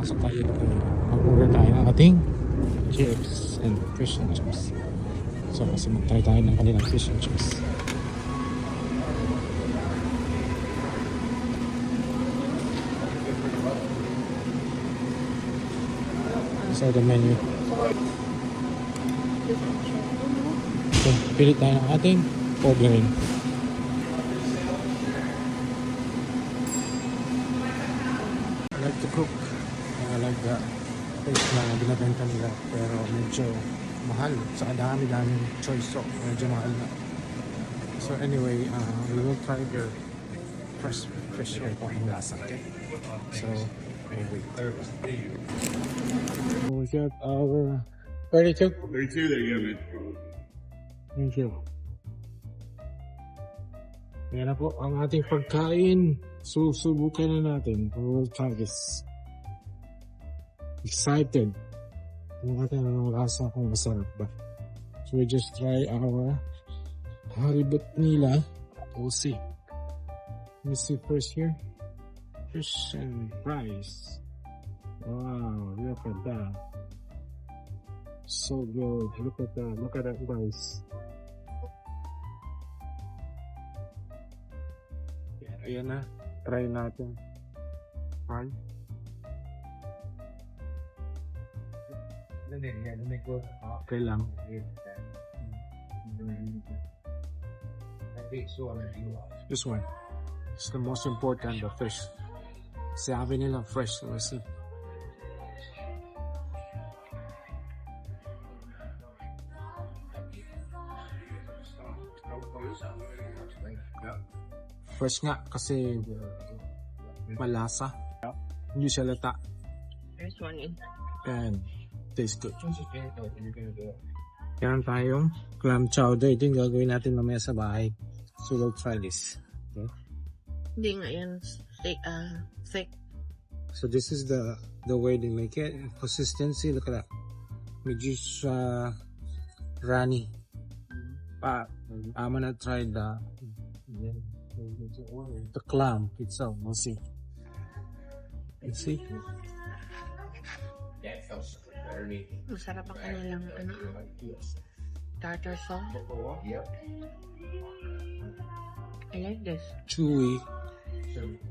pasok tayo dito. Mag-order tayo ng ating chips and fish and chips. So kasi mag-try tayo ng kanilang fish and chips. So the menu. So pilit tayo ng ating ordering. I like to cook. I like the taste na binabenta nila, pero medyo mahal. Sa dami-daming choice, so medyo mahal na. So anyway, we will try their fresh fish here kung ang lasa. Okay? So anyway. We got our 32. 32, there you go, man. Thank you. Yan na po ang ating pagkain. Susubukan na natin. We will try this. Excited. Kung natin ang lasa kung masarap ba. So we just try our halibut nila. We'll see. Let me see first here. Fish and rice. Wow, look at that. So good. Look at that. Look at that rice. Ayan na. Try natin. Fun. Okay lang. This one. It's the most important, the fish. Sabi nila fresh. Let's see. Fresh nga kasi malasa. Hindi siya lata. There's one in. And tastes good. Yan tayong clam chowder. Ito yung gagawin natin mamaya sa bahay. So we'll try this. Okay. Hindi nga yan. Thick. So this is the way they make it. Consistency, look at that. Medyo runny. But I'm gonna try the clam itself. We'll see. Let's see. Masarap ang kanilang tartar sauce. I like this. Chewy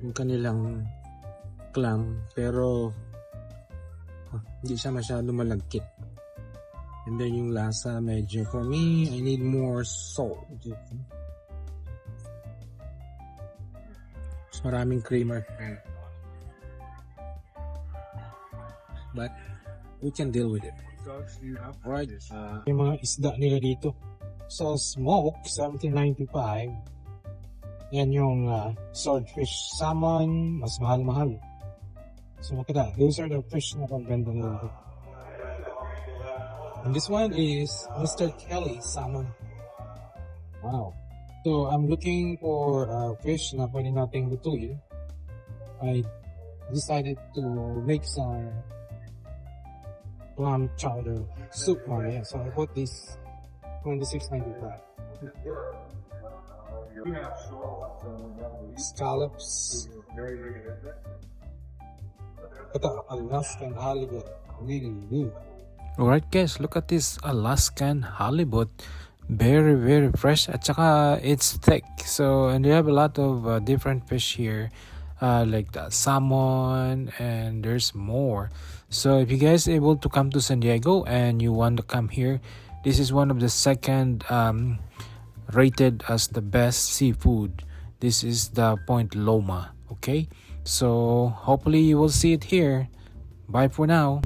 yung kanilang clam, pero hindi siya masyado malagkit. And then yung lasa medyo, for me, I need more salt. Mas maraming creamer. But we can deal with it. Alright, yung mga isda nila dito. So smoke, 17.95. Yan yung swordfish salmon, mas mahal-mahal. So look at that. Those are the fish na pagbenta nila. And this one is Mr. Kelly salmon. Wow. So I'm looking for fish na pwede nating lutuin. I decided to make some clam chowder soup on it. So I bought this $26.95. Scallops. Ito, Alaskan halibut. Really good. Alright guys, look at this Alaskan halibut. Very fresh at saka it's thick. So and they have a lot of different fish here. Like the salmon, and there's more. So if you guys are able to come to San Diego and you want to come here, this is one of the second rated as the best seafood. This is the Point Loma. Okay, so hopefully you will see it here. Bye for now.